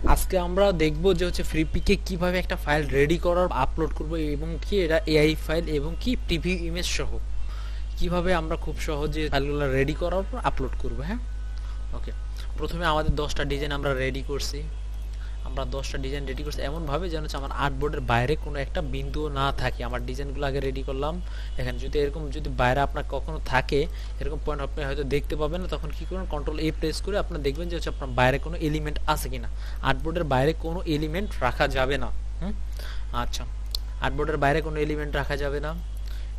আজকে আমরা দেখব যে হচ্ছে ফ্রিপিকে কিভাবে একটা ফাইল রেডি করার আপলোড করব এবং কি এটা এআই ফাইল এবং কি প্রিভিউ ইমেজ সহ কিভাবে আমরা খুব সহজে ফাইলগুলো রেডি করার পর আপলোড করব। হ্যাঁ, ওকে। প্রথমে আমাদের 10টা ডিজাইন আমরা রেডি করছি। আমরা 10টা ডিজাইন রেডি করছি এমনভাবে যেন হচ্ছে আমার আর্টবোর্ডের বাইরে কোনো একটা বিন্দুও না থাকে। আমার ডিজাইনগুলো আগে রেডি করলাম। এখানে যদি এরকম যদি বাইরে আপনার কখনো থাকে এরকম পয়েন্ট আপনি হয়তো দেখতে পাবেন না, তখন কি করুন কন্ট্রোল এ প্রেস করে আপনার দেখবেন যে হচ্ছে আপনার বাইরে কোনো এলিমেন্ট আছে কিনা। আর্টবোর্ডের বাইরে কোনো এলিমেন্ট রাখা যাবে না। আচ্ছা, আর্টবোর্ডের বাইরে কোনো এলিমেন্ট রাখা যাবে না,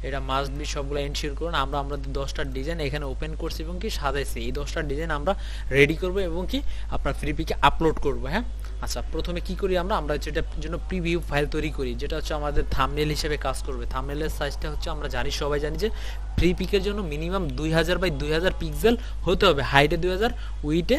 এটা মাস্ট বি সবগুলো এনশিওর করুন। আমরা আমাদের 10টা ডিজাইন এখানে ওপেন করছি এবং কি সাজাইছি। এই 10টা ডিজাইন আমরা রেডি করব এবং কি আপনার ফ্রিপিকে আপলোড করব। হ্যাঁ, আচ্ছা, প্রথমে কি করি আমরা যেটার জন্য প্রিভিউ ফাইল তৈরি করি, যেটা হচ্ছে আমাদের থাম্বনেল হিসেবে কাজ করবে। থাম্বনেলের সাইজটা হচ্ছে আমরা জানি, সবাই জানি যে ফ্রিপিকের জন্য মিনিমাম 2000 বাই 2000 পিক্সেল হতে হবে। হাইটে 2000, উইটে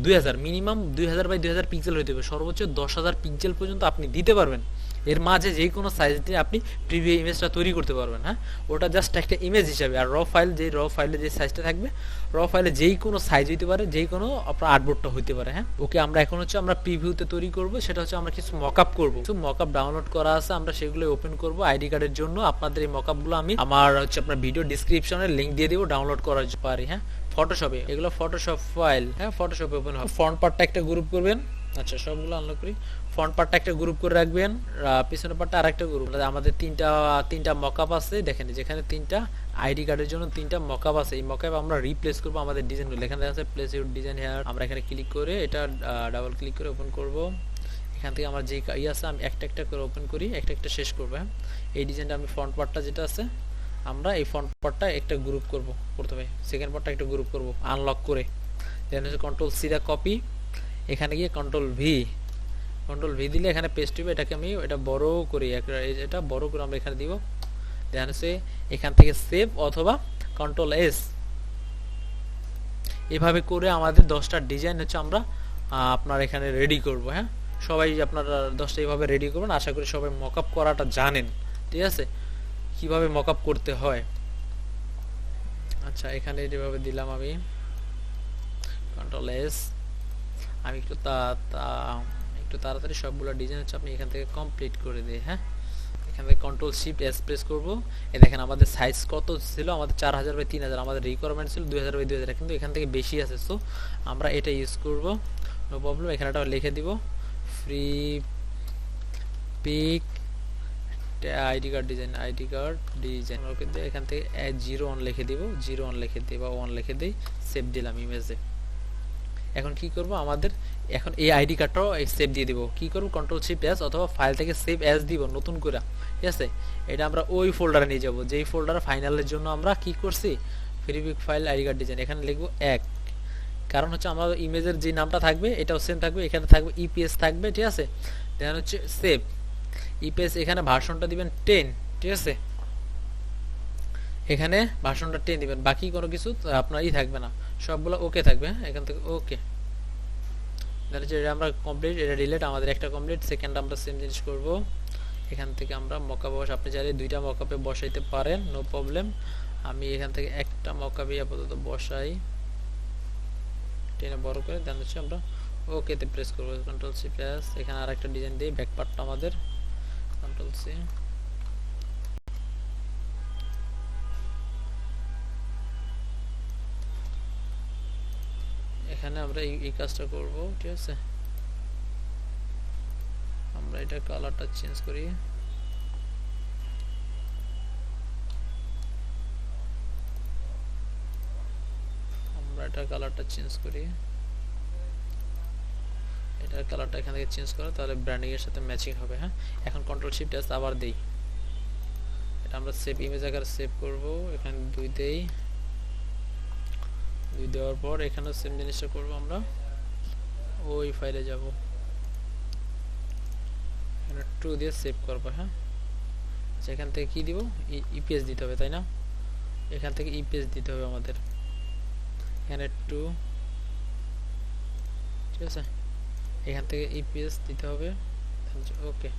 2000, মিনিমাম 2000 বাই 2000 পিক্সেল হতে হবে। সর্বোচ্চ 10,000 পিক্সেল পর্যন্ত আপনি দিতে পারবেন। এর মাঝে যে কোনো সাইজ দিয়ে আপনি প্রিভিউ ইমেজটা তৈরি করতে পারবেন। হ্যাঁ, ওটা জাস্ট একটা ইমেজ হিসাবে। আর র ফাইলে যে সাইজটা থাকবে, র ফাইলে যেই কোনো সাইজ হইতে পারে, যেই কোনো আপনার আর্টবোর্ডটা হইতে পারে। হ্যাঁ, ওকে। আমরা এখন হচ্ছে আমরা প্রিভিউতে তৈরি করব, সেটা হচ্ছে আমরা কিছু মকআপ করব। কিছু মকআপ ডাউনলোড করা আছে, আমরা সেগুলো ওপেন করব আইডি কার্ডের জন্য। আপনাদের এই মকআপগুলো আমি আমার হচ্ছে আপনার ভিডিও ডিসক্রিপশনে লিংক দিয়ে দিব, ডাউনলোড করার পারি। হ্যাঁ, ফটোশপে, এগুলো ফটোশপ ফাইল। হ্যাঁ, ফটোশপে ওপেন হবে। ফ্রন্ট পার্টটা একটা গ্রুপ করবেন। আচ্ছা, সবগুলো আনলক করি। ফ্রন্ট পার্টটা একটা গ্রুপ করে রাখবেন, পিছনের পার্টটা আরেকটা গ্রুপ। আমাদের তিনটা মকআপ আছে, দেখেন যেখানে 3টা আইডি কার্ডের জন্য 3টা মকআপ আছে। এই মকআপ আমরা রিপ্লেস করব আমাদের ডিজাইনগুলো। এখানে দেখা যাচ্ছে প্লেস ইউর ডিজাইন হেয়ার। আমরা এখানে ক্লিক করে এটা ডাবল ক্লিক করে ওপেন করব। এখান থেকে আমার যে আছে আমি একটা একটা করে ওপেন করি, একটা একটা শেষ করবো। হ্যাঁ, এই ডিজাইনটা আমি ফ্রন্ট পার্টটা যেটা আছে, আমরা এই ফ্রন্ট পার্টটা একটা গ্রুপ করব প্রথমে, সেকেন্ড পার্টটা একটা গ্রুপ করব আনলক করে। দেন হচ্ছে কন্ট্রোল সি দা কপি, এখানে গিয়ে কন্ট্রোল ভি দিলে এখানে পেস্ট হবে। এটাকে আমি এটা বড় করি, এটা বড় করে আমরা এখানে দিব। দেন হচ্ছে এখান থেকে সেভ অথবা কন্ট্রোল এস, এভাবে করে আমাদের 10টা ডিজাইন হচ্ছে আমরা আপনার এখানে রেডি করব। হ্যাঁ, সবাই আপনারা 10টা এইভাবে রেডি করবেন। আশা করি সবাই মকআপ করাটা জানেন, ঠিক আছে, কিভাবে মকআপ করতে হয়। আচ্ছা, এখানে যেভাবে দিলাম আমি কন্ট্রোল এস। আমি একটু তাড়াতাড়ি সবগুলো ডিজাইন হচ্ছে আপনি এখান থেকে কমপ্লিট করে দিই। হ্যাঁ, এখান থেকে কন্ট্রোল শিফট এস প্রেস করব। এই দেখেন আমাদের সাইজ কত ছিল, আমাদের 4000 বাই 3000, আমাদের রিকোয়ারমেন্ট ছিল 2000 বাই 2000, কিন্তু এখান থেকে বেশি আছে। সো আমরা এটা ইউজ করব, নো প্রবলেম। এখানে একটা লিখে দিব Freepik ID card design okay দিয়ে এখান থেকে 01 লিখে দিব, 01 লিখে দিই বা 1 লিখে দিই, সেভ দিলাম ইমেজে। এখন কি করব, আমাদের এখন এই আইডি কার্ডটাও সেভ দিয়ে দিব। কি করব, কন্ট্রোল শিফট এস অথবা ফাইল থেকে সেভ এস দিব নতুন করে। ঠিক আছে, এটা আমরা ওই ফোল্ডারে নিয়ে যাব যেই ফোল্ডারে ফাইনালের জন্য আমরা কি করছি, Freepik file ID card design. এখানে লিখব 1, কারণ হচ্ছে আমাদের ইমেজের যে নামটা থাকবে এটাও সেম থাকবে। এখানে থাকবে ইপিএস থাকবে, ঠিক আছে। দেন হচ্ছে সেভ ইপিএস, এখানে ভার্সনটা দিবেন 10, ঠিক আছে। এখানে ভার্সনটা 10 দিবেন, বাকি কোনো কিছু আপনার থাকবে না, সবগুলো ওকে থাকবে। এখান থেকে ওকে, এটা আমরা কমপ্লিট, এটা ডিলিট, আমাদের একটা কমপ্লিট। সেকেন্ড আমরা সেম জিনিস করব। এখান থেকে আমরা মকআপ আপনি চাইলে 2টা মকআপে বসাইতে পারেন, নো প্রবলেম। আমি এখান থেকে একটা মকআপে আপাতত বসাই, টেনে বড় করে। দেন হচ্ছে আমরা ওকেতে প্রেস করব, কন্ট্রোল সি প্রেস। এখানে আরেকটা ডিজাইন দিই, ব্যাক পার্টটা আমাদের কন্ট্রোল সি। এখানে আমরা এই কাজটা করব, ঠিক আছে। আমরা এটা কালারটা চেঞ্জ করি, এটার কালারটা চেঞ্জ করি, এটার কালারটা এখান থেকে চেঞ্জ করো, তাহলে ব্র্যান্ডিং এর সাথে ম্যাচিং হবে। হ্যাঁ, এখন কন্ট্রোল শিফট এস আবার দেই, এটা আমরা সেভ ইমেজ আকারে সেভ করব। এখানে 2 দেই, 2 দেওয়ার পর এখানে সেম জিনিসটা করব, আমরা ওই ফাইলে যাব, এখানে 2 দিয়ে সেভ করব। হ্যাঁ, আচ্ছা, এখান থেকে কি দিব, ইপিএস দিতে হবে, তাই না? এখান থেকে ইপিএস দিতে হবে আমাদের, এখানে 2, ঠিক আছে। এখান থেকে ইপিএস দিতে হবে, ওকে।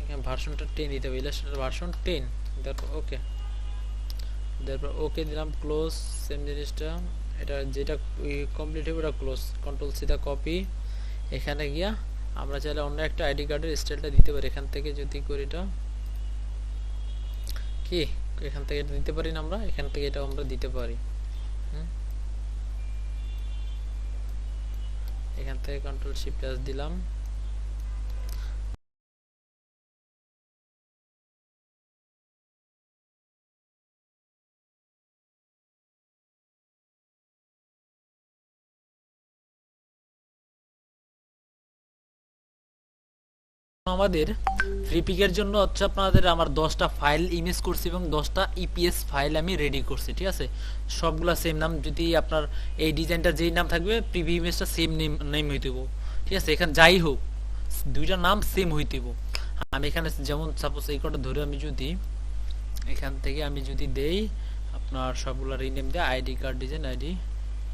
এখানে ভার্সনটা 10 দিতে হবে, ইলাস্ট্রেটর ভার্সন 10, তারপর ওকে, তারপর ওকে দিলাম, ক্লোজ। সেম জিনিসটা, এটা যেটা কমপ্লিট হবে ওটা ক্লোজ। কন্ট্রোল সি দা কপি, এখানে গিয়া আমরা চাইলে অন্য একটা আইডি কার্ডের স্টাইলটা দিতে পারি। এখান থেকে যদি করি এটা কি, এখান থেকে এটা দিতে পারি না আমরা, এখান থেকে এটা আমরা দিতে পারি। এখান থেকে কন্ট্রোল শিফট এস দিলাম। আমাদের ফ্রিপিকের জন্য হচ্ছে আপনাদের আমার 10টা ফাইল ইমেজ করছি এবং 10টা ইপিএস ফাইল আমি রেডি করছি, ঠিক আছে। সবগুলা সেম নাম, যদি আপনার এই ডিজাইনটা যেই নাম থাকবে প্রিভিউ ইমেজটা সেম নেম হইতে হবে, ঠিক আছে। এখানে যাই হোক দুইটা নাম সেম হইতে হবে। আমি এখানে যেমন সাপোজ এই কটা ধরে আমি যদি এখান থেকে আমি যদি দেই আপনার সবগুলা রিনেম দেয় ID card design, ID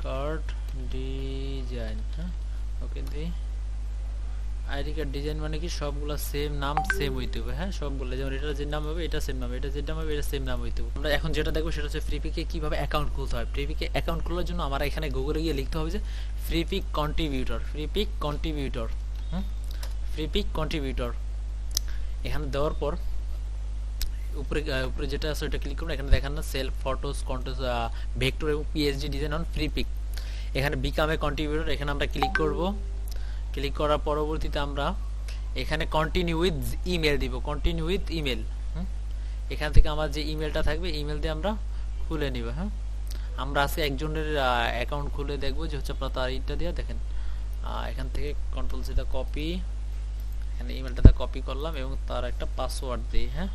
card design, হ্যাঁ ওকে দেই। আইডি কার্ড ডিজাইন মানে কি সবগুলা সেম নাম সেম হইতে হবে, হ্যাঁ সবগুলো, যেমন এটা যে নাম হবে এটা সেম নাম, এটা যে নাম হবে এটা সেম নাম হইতে হবে। আমরা এখন যেটা দেখবো সেটা হচ্ছে ফ্রিপিকে কিভাবে অ্যাকাউন্ট খুলতে হয়। ফ্রিপিকে অ্যাকাউন্ট খোলার জন্য আমরা এখানে গুগলে গিয়ে লিখতে হবে যে Freepik contributor, Freepik contributor, Freepik contributor. এখানে দেওয়ার পর উপরে উপরে যেটা আছে ওটা ক্লিক করুন। এখানে দেখেন না সেলফ ফটোস কন্টেন্ট ভেক্টর এবং পিএসডি ডিজাইন অন ফ্রিপিক। এখানে বিকাম এ কন্ট্রিবিউটর, এখানে আমরা ক্লিক করব। ক্লিক করার পরবর্তীতে আমরা এখানে কন্টিনিউ উইথ ইমেল দিব, কন্টিনিউ উইথ ইমেল। এখান থেকে আমার যে ইমেলটা থাকবে ইমেল দিয়ে আমরা খুলে নিব। হ্যাঁ আমরা আজকে একজনের অ্যাকাউন্ট খুলে দেখবো যে হচ্ছে আপনার তার ইটা দিয়ে দেখেন। এখান থেকে কন্ট্রোল সিটা কপি, এখানে ইমেলটাতে কপি করলাম এবং তার একটা পাসওয়ার্ড দিই। হ্যাঁ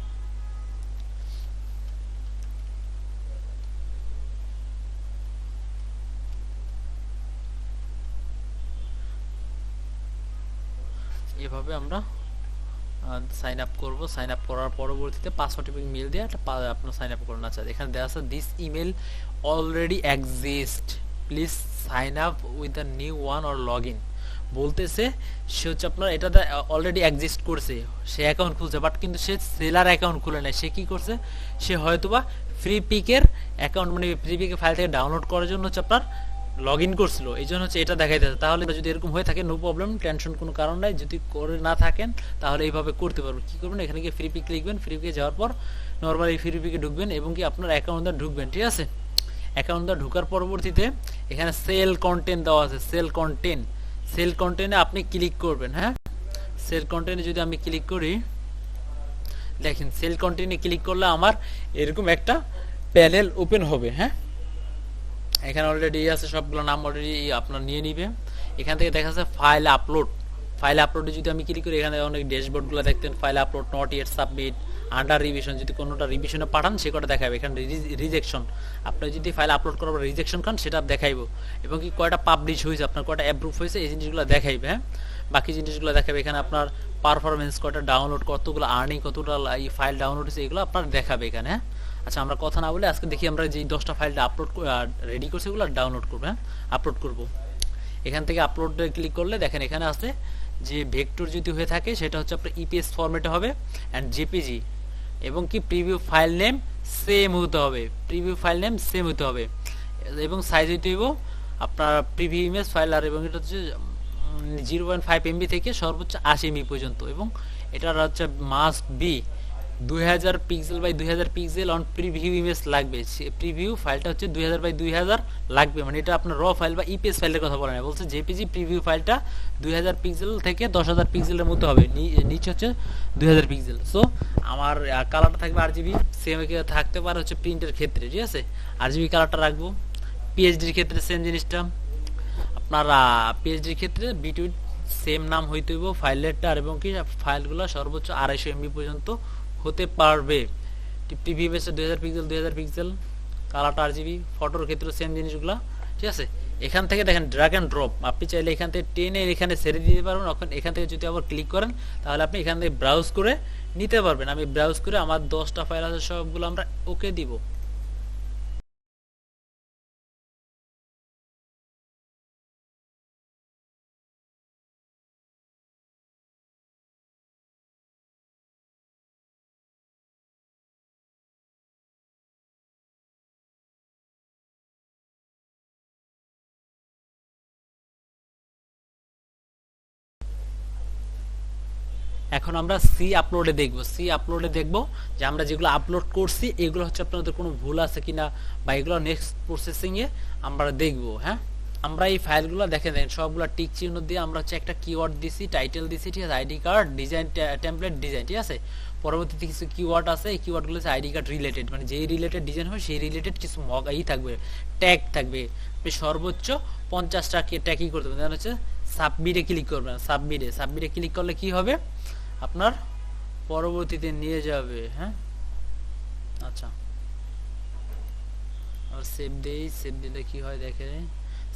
এভাবে আমরা সাইন আপ করব। সাইন আপ করার পরবর্তীতে পাসওয়ার্ড এবং মেল দিয়ে একটা আপনার সাইন আপ করুন। আচ্ছা এখানে দেওয়া আছে this email already exist, please sign up with the new one or log in. বলতেছে সে হচ্ছে আপনার এটাতে অলরেডি এক্সিস্ট করছে, সে অ্যাকাউন্ট খুলছে, বাট কিন্তু সে সেলার অ্যাকাউন্ট খুলে নাই। সে কি করছে, সে হয়তোবা ফ্রি পিকের অ্যাকাউন্ট মানে ফ্রি পিকের ফাইল থেকে ডাউনলোড করার জন্য হচ্ছে আপনার লগ ইন করছিল, এই জন্য হচ্ছে এটা দেখাইতেছে। তাহলে যদি এরকম হয়ে থাকে নো প্রবলেম, টেনশন কোনো কারণ নাই। যদি করে না থাকেন তাহলে এইভাবে করতে পারবেন। কি করবেন, এখানে গিয়ে ফ্রি পিক লিখবেন, ফ্রি পিকে যাওয়ার পর নর্মালি ফ্রি পিকে ঢুকবেন এবং কি আপনার অ্যাকাউন্টে ঢুকবেন, ঠিক আছে। অ্যাকাউন্টে ঢোকার পরবর্তীতে এখানে সেল কন্টেন্ট দেওয়া আছে, সেল কন্টেন্ট, সেল কন্টেন্টে আপনি ক্লিক করবেন। হ্যাঁ সেল কন্টেন্টে যদি আমি ক্লিক করি, দেখেন সেল কন্টেন্টে ক্লিক করলে আমার এরকম একটা প্যানেল ওপেন হবে। হ্যাঁ এখানে অলরেডি আছে সবগুলো নাম অলরেডি আপনার নিয়ে নিবে। এখান থেকে দেখা যাচ্ছে ফাইল আপলোড, ফাইল আপলোডে যদি আমি ক্লিক করি এখানে অনেক ড্যাশবোর্ডগুলো দেখতেন, file upload, not yet submit, under revision, যদি কোনোটা রিভিশনে পাঠান সে কটা দেখাবে। এখানে রিজেকশন, আপনি যদি ফাইল আপলোড করার পর রিজেকশন খান সেটা দেখাইবো, এবং কি কয়টা পাবলিশ হয়েছে, আপনার কয়টা অ্যাপ্রুভ হয়েছে এই জিনিসগুলো দেখাইবে। হ্যাঁ বাকি জিনিসগুলো দেখাবে। এখানে আপনার পারফরমেন্স, কয়টা ডাউনলোড, কতগুলো আর্নিং, কতগুলো এই ফাইল ডাউনলোড হয়েছে এগুলো আপনার দেখাবে এখানে। হ্যাঁ আচ্ছা আমরা কথা না বলে আজকে দেখি আমরা যে 10টা ফাইলটা আপলোড রেডি করছি এগুলো ডাউনলোড করবো। হ্যাঁ আপলোড করব। এখান থেকে আপলোডে ক্লিক করলে দেখেন এখানে আছে যে ভেক্টর যদি হয়ে থাকে সেটা হচ্ছে আপনার ইপিএস ফরম্যাটে হবে অ্যান্ড জেপিজি, এবং কি প্রিভিউ ফাইল নেম সেম হতে হবে, প্রিভিউ ফাইল নেম সেম হতে হবে, এবং সাইজ হইতে হইব আপনার প্রিভিউ ইমেজ ফাইল, আর এবং এটা হচ্ছে 0.5 MB থেকে সর্বোচ্চ 80 MB পর্যন্ত, এবং এটার হচ্ছে must be 2000 pixel by 2000 pixel on preview image লাগবে। প্রিভিউ ফাইলটা হচ্ছে 2000 বাই 2000 লাগবে, মানে এটা আপনার র ফাইল বা ইপিএস ফাইলের কথা বলা না, বলছে জেপিজি প্রিভিউ ফাইলটা 2000 পিক্সেল থেকে 10,000 পিক্সেলের মধ্যে হবে, নিচে হচ্ছে 2000 পিক্সেল। সো আমার কালারটা থাকবে আরজিবি, সেম থাকতে পারে হচ্ছে প্রিন্টের ক্ষেত্রে, ঠিক আছে আরজিবি কালারটা রাখবো। পিএইচডির ক্ষেত্রে সেম জিনিসটা, আপনার পিএইচডির ক্ষেত্রে বিটুইট সেম নাম হইতে হইব ফাইলেরটা, আর এবং কি ফাইলগুলো সর্বোচ্চ 250 MB পর্যন্ত হতে পারবে। টিভি বেসে 2000 পিক্সেল 2000 পিক্সেল, কালারটা আরজিবি। ফটোর ক্ষেত্রে সেম জিনিসগুলো, ঠিক আছে। এখান থেকে দেখেন ড্র্যাগ অ্যান্ড ড্রপ, আপনি চাইলে এখান থেকে টেনে এখানে ছেড়ে দিতে পারবেন। এখান থেকে যদি আবার ক্লিক করেন তাহলে আপনি এখান থেকে ব্রাউজ করে নিতে পারবেন। আমি ব্রাউজ করে আমার 10টা ফাইল আছে সবগুলো আমরা ওকে দিব। এখন আমরা সি আপলোডে দেখব, যে আমরা যেগুলো আপলোড করছি এগুলো হচ্ছে আপনাদের কোনো ভুল আছে কিনা, বা এগুলো নেক্সট প্রসেসিং এ আমরা দেখব। হ্যাঁ, আমরা এই ফাইলগুলো দেখেন সবগুলো টিক চিহ্ন দিয়ে আমরা হচ্ছে একটা কিওয়ার্ড দিছি, টাইটেল দিছি, ঠিক আছে, ID card design, template design, ঠিক আছে। পরবর্তীতে কিছু কিওয়ার্ড আছে, এই কিওয়ার্ডগুলো হচ্ছে আইডি কার্ড রিলেটেড, মানে যেই রিলেটেড ডিজাইন হবে সেই রিলেটেড কিছু থাকবে, ট্যাগ থাকবে। আপনি সর্বোচ্চ 50টা ট্যাগই করতে পারবেন। হচ্ছে সাবমিটে ক্লিক করবেন, সাবমিটে ক্লিক করলে কি হবে, আপনার পরবর্তীতে নিয়ে যাবে। হ্যাঁ, আচ্ছা, আর সেভ দেই, সেভ দিলে কি হয় দেখেন,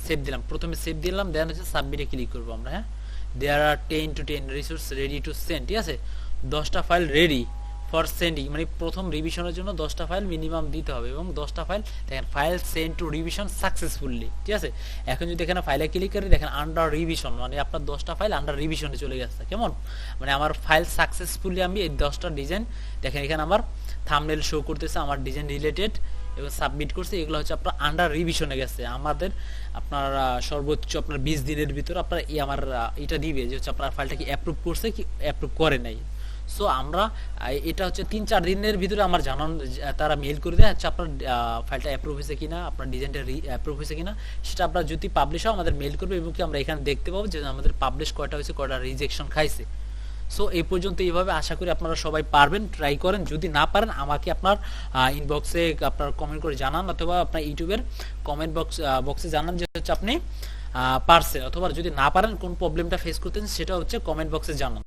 সেভ দিলাম, প্রথমে সেভ দিলাম, দেন হচ্ছে সাবমিটে ক্লিক করবো আমরা। হ্যাঁ, দেয়ার আর 10 to 10 resource ready to send, ঠিক আছে, 10টা ফাইল রেডি ফর সেন্ডিং, মানে প্রথম রিভিশনের জন্য 10টা ফাইল মিনিমাম দিতে হবে, এবং 10টা ফাইল দেখেন file send to revision successfully, ঠিক আছে। এখন যদি এখানে ফাইলে ক্লিক করি দেখেন আন্ডার রিভিশন, মানে আপনার 10টা ফাইল আন্ডার রিভিশনে চলে গেছে। কেমন, মানে আমার ফাইল সাকসেসফুলি, আমি এই 10টা ডিজাইন দেখেন এখানে আমার থাম্বনেল শো করতেছে, আমার ডিজাইন রিলেটেড, এবং সাবমিট করছে, এগুলো হচ্ছে আপনার আন্ডার রিভিশনে গেছে। আমাদের আপনার সর্বোচ্চ আপনার 20 দিনের ভিতর আপনার আমার এটা দিবে যে হচ্ছে আপনার ফাইলটা কি অ্যাপ্রুভ করছে কি অ্যাপ্রুভ করে নাই। সো আমরা এটা হচ্ছে 3-4 দিনের ভিতরে আমার জানান, তারা মেইল করে দেয় আচ্ছা আপনার ফাইলটা অ্যাপ্রুভ হয়েছে কিনা, আপনার ডিজাইনটা অ্যাপ্রুভ হয়েছে কিনা, সেটা আপনার যদি পাবলিশ হয় আমাদের মেইল করবে, এবং কি আমরা এখানে দেখতে পাবো যে আমাদের পাবলিশ কয়টা হয়েছে, কয়টা রিজেকশন খাইছে। সো এই পর্যন্ত এইভাবে আশা করি আপনারা সবাই পারবেন, ট্রাই করেন। যদি না পারেন আমাকে আপনার ইনবক্সে আপনার কমেন্ট করে জানান, অথবা আপনার ইউটিউবের কমেন্ট বক্সে জানান যে হচ্ছে আপনি পারছেন, অথবা যদি না পারেন কোন প্রবলেমটা ফেস করতেছেন সেটা হচ্ছে কমেন্ট বক্সে জানান।